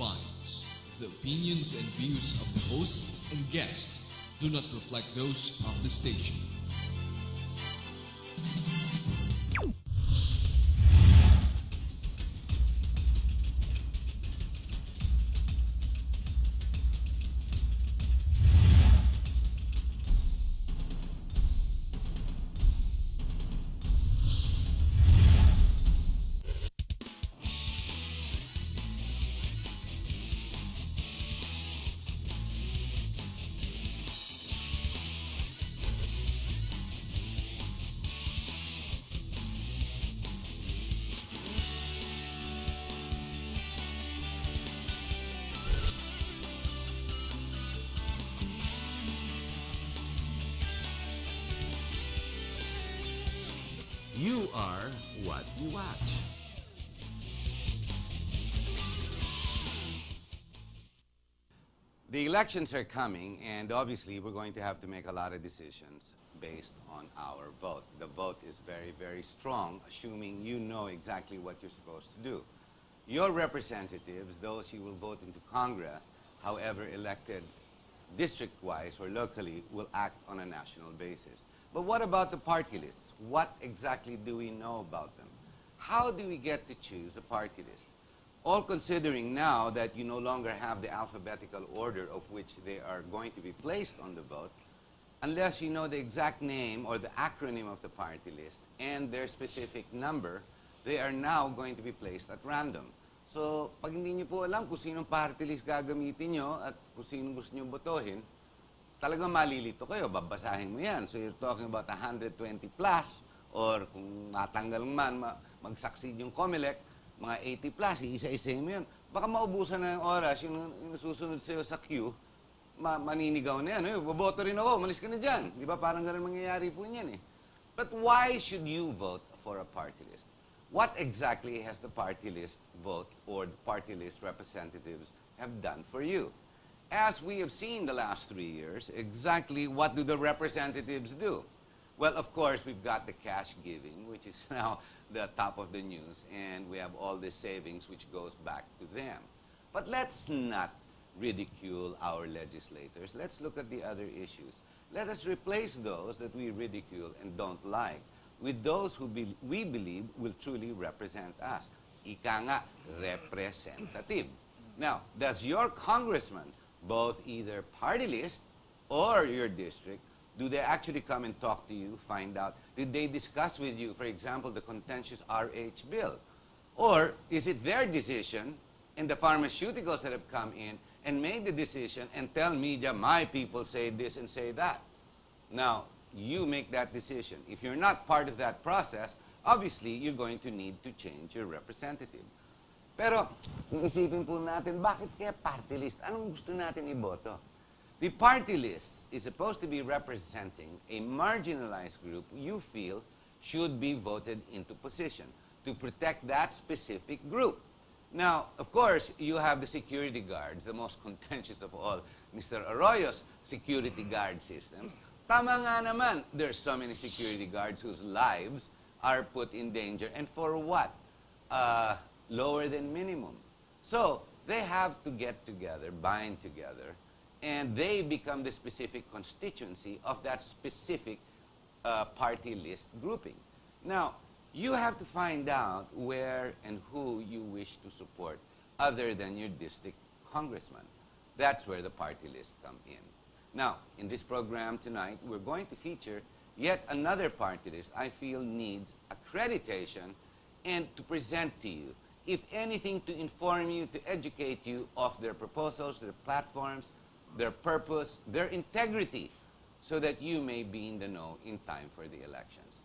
finds if the opinions and views of the hosts and guests do not reflect those of the station. You are what you watch. The elections are coming, and obviously we're going to have to make a lot of decisions based on our vote. The vote is very, very strong, assuming you know exactly what you're supposed to do. Your representatives, those you will vote into Congress, however elected district-wise or locally, will act on a national basis. But what about the party lists? What exactly do we know about them? How do we get to choose a party list? All considering now that you no longer have the alphabetical order of which they are going to be placed on the vote, unless you know the exact name or the acronym of the party list and their specific number, they are now going to be placed at random. So, pag hindi nyo po alam kung sinong party list gagamitin nyo at kung sinong gusto nyo botohin, talagang malilito kayo, babasahin mo yan. So you're talking about 120 plus, or kung matanggal man, mag-succeed yung COMELEC, mga 80 plus, isa-isahin mo yan. Baka maubusan na yung oras, yung susunod sa'yo sa queue, maninigaw na yan. Boboto rin ako, malis ka na dyan. Di ba? Parang ganun mangyayari po yan eh. But why should you vote for a party list? What exactly has the party list vote or the party list representatives have done for you? As we have seen the last 3 years, exactly what do the representatives do? Well, of course, we've got the cash giving, which is now the top of the news, and we have all this savings which goes back to them. But let's not ridicule our legislators. Let's look at the other issues. Let us replace those that we ridicule and don't like with those who we believe will truly represent us. Ika nga, representative. Now, does your congressman, both either party list or your district, do they actually come and talk to you, find out? Did they discuss with you, for example, the contentious RH bill? Or is it their decision and the pharmaceuticals that have come in and made the decision and tell media, my people say this and say that? Now, you make that decision. If you're not part of that process, obviously, you're going to need to change your representative. Pero, isipin po natin, bakit kaya party list? Anong gusto natin iboto? The party list is supposed to be representing a marginalized group you feel should be voted into position to protect that specific group. Now, of course, you have the security guards, the most contentious of all, Mr. Arroyo's security guard systems. Tama nga naman, there's so many security guards whose lives are put in danger. And for what? Lower than minimum. So they have to get together, bind together, and they become the specific constituency of that specific party list grouping. Now, you have to find out where and who you wish to support other than your district congressman. That's where the party lists come in. Now, in this program tonight, we're going to feature yet another party list I feel needs accreditation and to present to you, if anything, to inform you, to educate you of their proposals, their platforms, their purpose, their integrity, so that you may be in the know in time for the elections.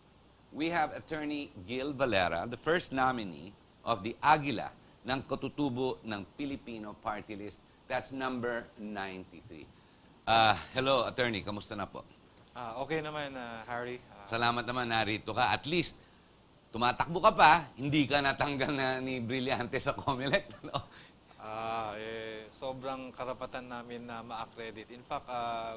We have Attorney Gil Valera, the first nominee of the Aguila ng katutubo ng Filipino party list. That's number 93. Hello, Attorney. Kamusta na po? Okay naman, Harry. Salamat naman, narito ka. At least, tumatakbo ka pa, hindi ka natanggal na ni Brillante sa COMELEC. No? Sobrang karapatan namin na ma-accredit. In fact,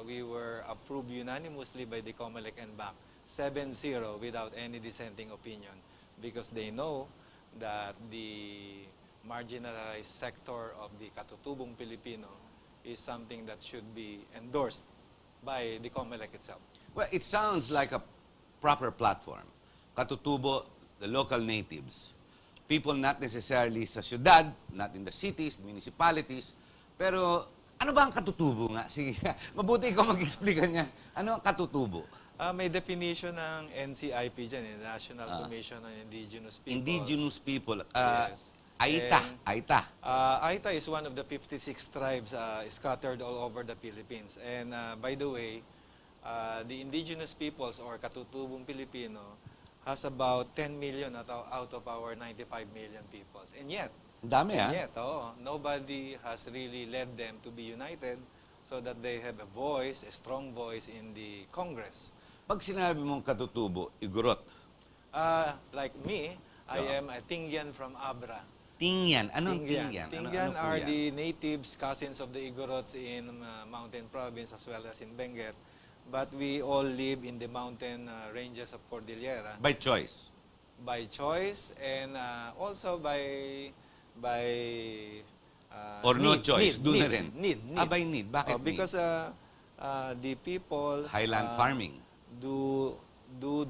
we were approved unanimously by the COMELEC and BAC 7-0 without any dissenting opinion because they know that the marginalized sector of the katutubong Pilipino is something that should be endorsed by the COMELEC itself. Well, it sounds like a proper platform. Katutubo, the local natives. People not necessarily sa syudad, not in the cities, municipalities. Pero ano ba ang katutubo nga? Sige, mabuti ikaw mag-explica niya. Ano ang katutubo? May definition ng NCIP dyan, National Commission on Indigenous Peoples. Indigenous people. Yes. Aita. And, Aita. Aita is one of the 56 tribes scattered all over the Philippines. And by the way, the indigenous peoples or katutubong Pilipino has about 10 million out of our 95 million peoples. And yet, nobody has really led them to be united so that they have a voice, a strong voice in the Congress. Pag sinabi mong katutubo, igorot. Like me, I am a Tingyan from Abra. Tingyan. Anong Tingyan? Tingyan are the natives, cousins of the Igorots in Mountain Province as well as in Benguet. But we all live in the mountain ranges of Cordillera. By choice? By choice and also by or no need, choice? Need, Doon na need, rin? Need. By need. Bakit because need? the people... Highland farming. Do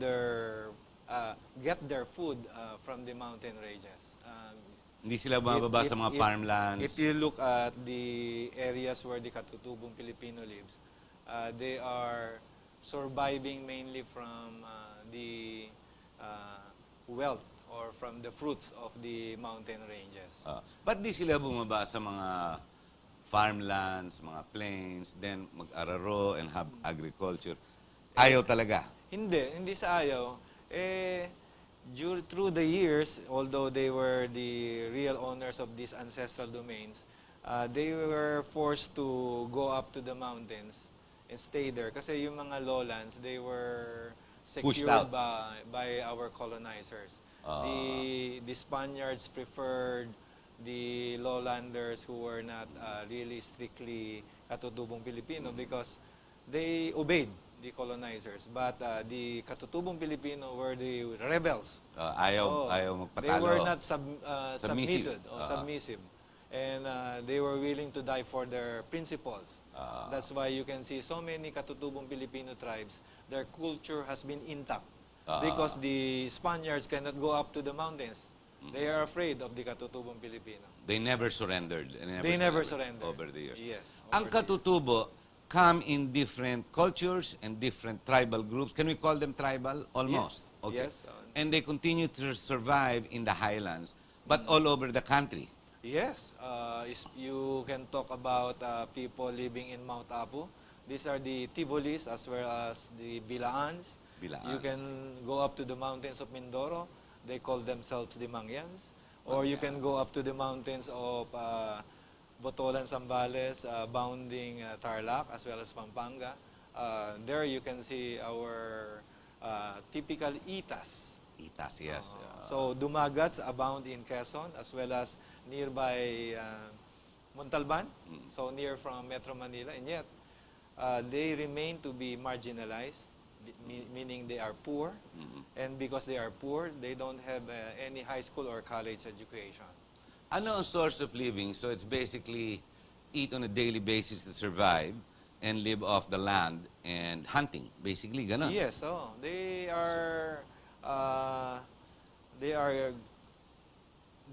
their... get their food from the mountain ranges. Hindi sila bumababa sa mga farmlands. If you look at the areas where the katutubong Filipino lives, they are surviving mainly from the wealth or from the fruits of the mountain ranges. Ba't di sila bumaba sa mga farmlands, mga plains, then mag-araro and have agriculture? Ayaw talaga? Hindi sa ayaw. Through the years, although they were the real owners of these ancestral domains, they were forced to go up to the mountains and stay there. Kasi yung mga lowlands, they were secured by our colonizers. The Spaniards preferred the lowlanders who were not really strictly katutubong Filipino because they obeyed the colonizers. But the katutubong Filipino were the rebels. Ayaw magpatalo. They were not submitted or submissive. And they were willing to die for their principles. That's why you can see so many katutubong Filipino tribes, their culture has been intact. Because the Spaniards cannot go up to the mountains. They are afraid of the katutubong Filipino. They never surrendered. They never surrendered. Over the years. Yes. Ang katutubo come in different cultures and different tribal groups. Can we call them tribal? Almost. Yes. Okay. Yes. And they continue to survive in the highlands, but all over the country. Yes. You can talk about people living in Mount Apu. These are the Tivolis as well as the Bilaans. You can go up to the mountains of Mindoro. They call themselves the Mangyans. Or you can go up to the mountains of Botolan, Zambales, bounding Tarlac as well as Pampanga. There you can see our typical itas. Itas, yes. So dumagats abound in Quezon as well as nearby Montalban, so near from Metro Manila, and yet they remain to be marginalized, meaning they are poor, and because they are poor, they don't have any high school or college education. Ano ang source of living? So it's basically eat on a daily basis to survive and live off the land and hunting. Basically, ganon. Yes, they are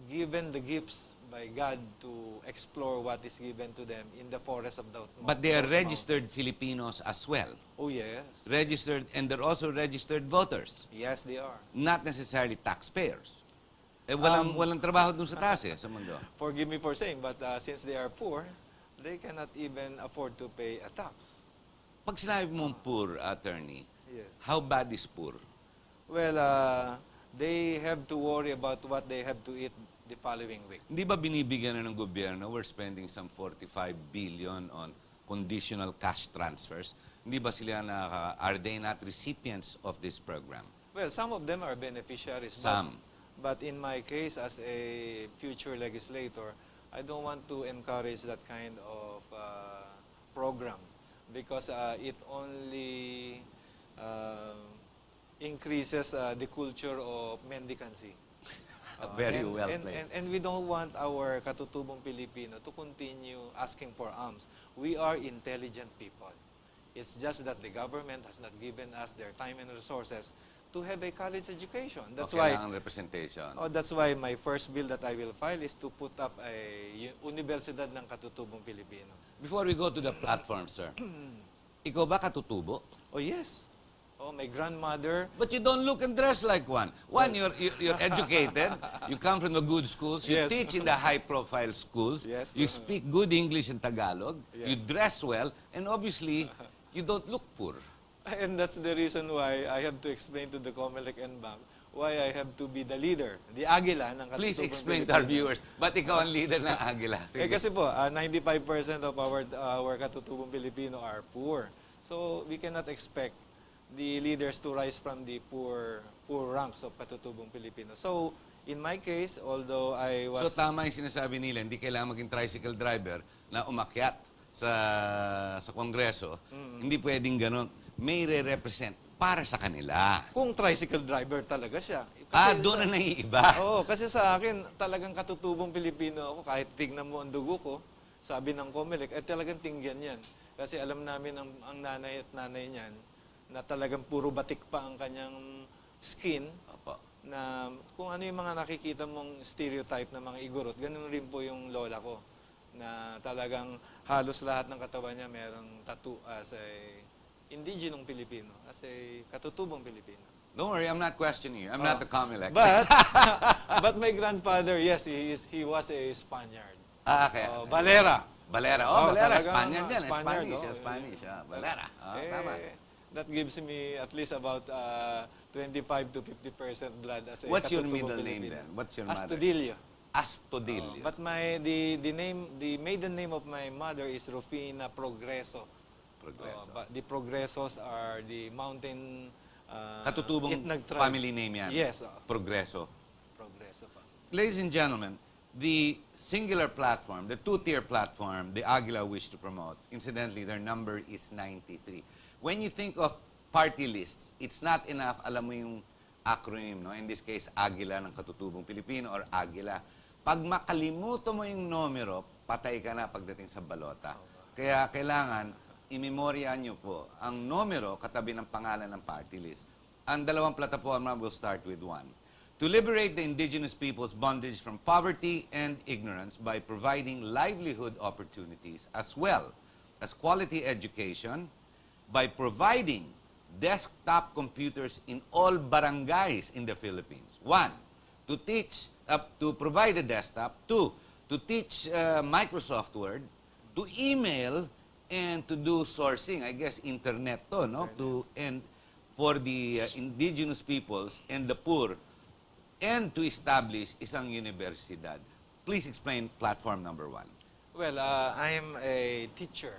given the gifts by God to explore what is given to them in the forest of the But they are registered Filipinos as well. Oh, yes. Registered, and they're also registered voters. Yes, they are. Not necessarily taxpayers. Walang trabaho dun sa taas sa mundo. Forgive me for saying, but since they are poor, they cannot even afford to pay a tax. Pag sinabi mong poor, attorney, Yes. how bad is poor? Well, they have to worry about what they have to eat the following week. Hindi ba binibigyan na ng gobyerno? We're spending some 45 billion on conditional cash transfers. Hindi ba sila are they not recipients of this program? Well, some of them are beneficiaries. Some. But in my case, as a future legislator, I don't want to encourage that kind of program because it only increases the culture of mendicancy. Very well played. And we don't want our katutubong Pilipino to continue asking for alms. We are intelligent people. It's just that the government has not given us their time and resources to have a college education. That's why Kailangan representation. that's why my first bill that I will file is to put up a Universidad ng Katutubong Pilipino. Before we go to the platform, sir, ikaw ba katutubo? Oh yes. Oh, my grandmother. But you don't look and dress like one. One, you're educated. You come from the good schools. You Yes. teach in the high-profile schools. Yes. You speak good English and Tagalog. Yes. You dress well. And obviously, you don't look poor. And that's the reason why I have to explain to the COMELEC and Bank why I have to be the leader, the Aguila ng Katutubong Please explain to our Pilipino. viewers, ba't ikaw ang leader ng Aguila? Sige. Kasi po, 95% of our Katutubong Pilipino are poor. So we cannot expect the leaders to rise from the poor ranks of Katutubong Pilipino. So in my case, although I was... So tama yung sinasabi nila, hindi kailangan maging tricycle driver na umakyat sa Kongreso. Hindi pwedeng ganon. May re-represent para sa kanila. Kung tricycle driver talaga siya. Doon na naiiba. Oo, kasi sa akin, talagang katutubong Pilipino ako. Kahit tignan mo ang dugo ko, sabi ng COMELEC, talagang tingyan yan. Kasi alam namin ang nanay at nanay niyan, na talagang puro batik pa ang kanyang skin, Opo. na kung ano yung mga nakikita mong stereotype na mga igorot, ganun rin po yung lola ko, na talagang halos lahat ng katawan niya merong tattoo as a indigenong Pilipino, as a katutubong Pilipino. Don't worry, I'm not questioning you. I'm not the COMELEC. But my grandfather, yes, he was a Spaniard. Okay. Valera. Valera. Valera. Spaniard yan. Spanish. Valera. Tama. That gives me at least about 25 to 50% blood as a What's your katutubong middle name Pilipino. then? What's your mother? Astudillo. Astudillo. But the maiden name of my mother is Rufina Progreso. Progreso. But the Progresos are the mountain Katutubong Itnag tribes. family name yan. Yes. Progreso. Progreso pa. Ladies and gentlemen, the singular platform, the two-tier platform, the Aguila wish to promote, incidentally, their number is 93. When you think of party lists, it's not enough, alam mo yung acronym, no? In this case, Aguila ng Katutubong Pilipino or Aguila. Pag makalimuto mo yung numero, patay ka na pagdating sa balota. Kaya kailangan, imemorya nyo po ang numero katabi ng pangalan ng party list. Ang dalawang plataforma, we'll start with one. To liberate the indigenous people's bondage from poverty and ignorance by providing livelihood opportunities as well as quality education, by providing desktop computers in all barangays in the Philippines. One, to teach, to provide a desktop. Two, to teach Microsoft Word, to email, and to do sourcing. I guess internet to, no? And for the indigenous peoples and the poor, and to establish isang universidad. Please explain platform number one. Well, I am a teacher.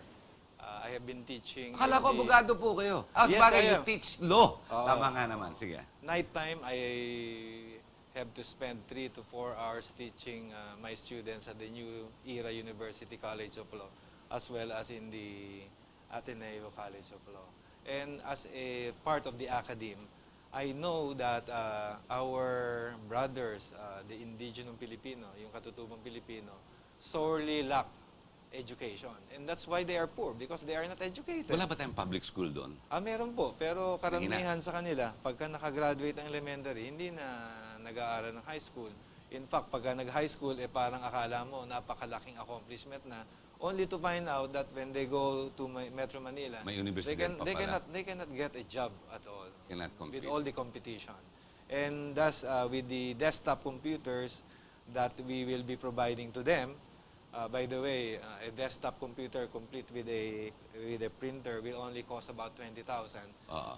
I have been teaching... Akala ko abogado po kayo. Yes, Bagay, I you am. teach law. Oo. Tama nga naman. Sige. Nighttime, I have to spend 3 to 4 hours teaching my students at the New Era University College of Law, as well as in the Ateneo College of Law. And as a part of the academe, I know that our brothers, the indigenous Filipino, yung katutubong Pilipino, sorely lack education. And that's why they are poor, because they are not educated. Wala ba tayong public school doon? Meron po. Pero karamihan sa kanila, pagka nakagraduate ng elementary, hindi na nag-aaral ng high school. In fact, pagka nag-high school, parang akala mo, napakalaking accomplishment na, only to find out that when they go to Metro Manila, May universidad pa pala. they cannot get a job at all. Cannot compete. With all the competition. And thus, with the desktop computers that we will be providing to them, by the way, a desktop computer complete with a printer will only cost about 20,000.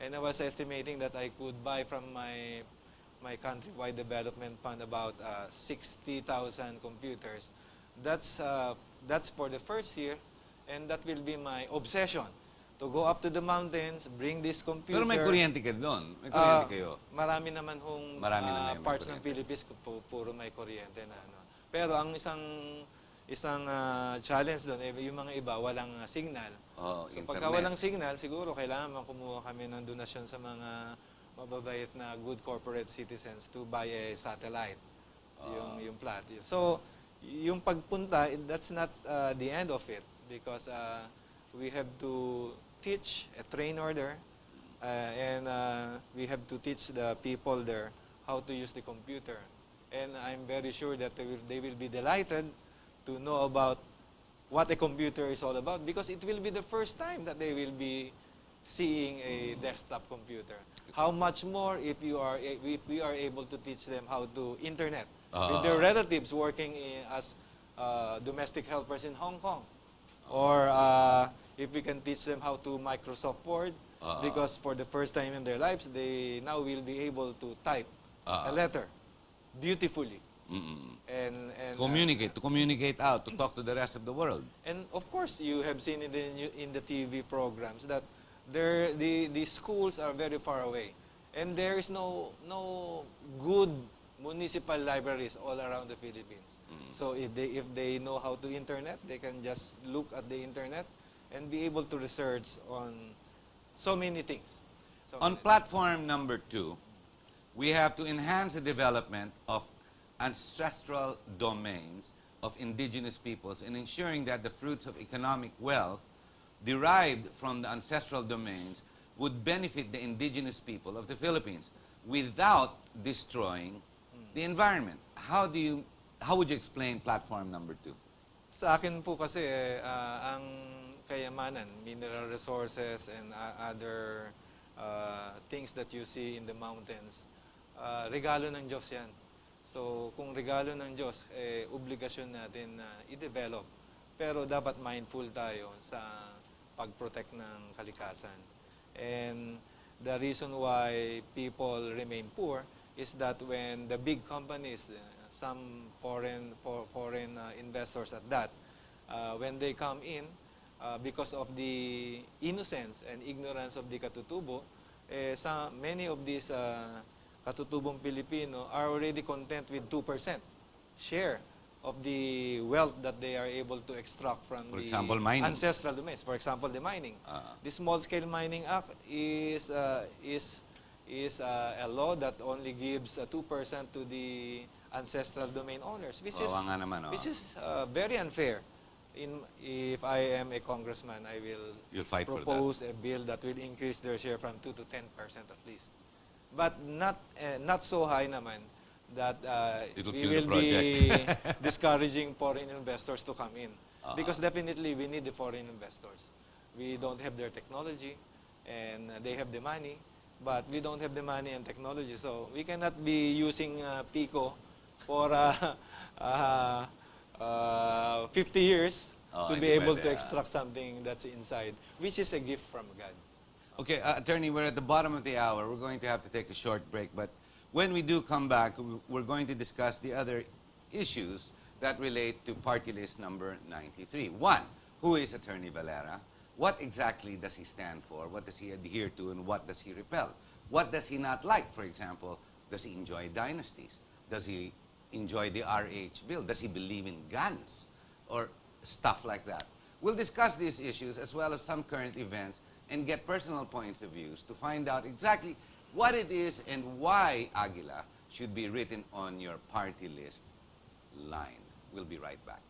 And I was estimating that I could buy from my countrywide development fund about 60,000 computers. That's for the first year, and that will be my obsession. To go up to the mountains, bring this computer. Pero may kuryente ka doon. May kuryente kayo. Marami naman hong Marami na ngayon parts may ng Philippines puro may kuryente na. Pero ang isang challenge doon, yung mga iba walang signal. So pagka walang signal, siguro kailangan kumuha kami ng donasyon sa mga mababait na good corporate citizens to buy a satellite. yung plot. So, yung pagpunta, that's not the end of it because we have to teach a train order and we have to teach the people there how to use the computer. And I'm very sure that they will be delighted to know about what a computer is all about because it will be the first time that they will be seeing a desktop computer. How much more if we are able to teach them how to internet with their relatives working as domestic helpers in Hong Kong, or if we can teach them how to Microsoft Word, because for the first time in their lives they now will be able to type a letter beautifully. And to communicate out, to talk to the rest of the world. And of course, you have seen it in the TV programs that the schools are very far away, and there is no good municipal libraries all around the Philippines. So if they know how to internet, they can just look at the internet and be able to research on so many things. On platform number 2, we have to enhance the development of ancestral domains of indigenous peoples and ensuring that the fruits of economic wealth derived from the ancestral domains would benefit the indigenous people of the Philippines without destroying the environment. How would you explain platform number 2? Sa akin po kasi, ang kayamanan, mineral resources and other things that you see in the mountains, regalo ng Diyos yan. So, kung regalo ng Diyos, obligasyon natin na i-develop. Pero dapat mindful tayo sa pag-protect ng kalikasan. And the reason why people remain poor is that when the big companies, some foreign investors at that, when they come in, because of the innocence and ignorance of the katutubo, many of these katutubong Pilipino are already content with 2% share of the wealth that they are able to extract from For example, mining. ancestral domains. For example, the mining. The Small-Scale Mining Act is a law that only gives 2% to the ancestral domain owners, which is very unfair. If I am a congressman, I will propose a bill that will increase their share from 2 to 10% at least. But not so high naman that we will be discouraging foreign investors to come in. Because definitely we need the foreign investors. We don't have their technology and they have the money, but we don't have the money and technology. So we cannot be using Pico for 50 years to be able to extract something that's inside, which is a gift from God. Okay, Attorney, we're at the bottom of the hour. We're going to have to take a short break, but when we do come back, we're going to discuss the other issues that relate to party list number 93. One, who is Attorney Valera? What exactly does he stand for? What does he adhere to, and what does he repel? What does he not like? For example, does he enjoy dynasties? Does he enjoy the RH bill? Does he believe in guns? Or stuff like that. We'll discuss these issues as well as some current events and get personal points of views to find out exactly what it is and why Aguila should be written on your party list line. We'll be right back.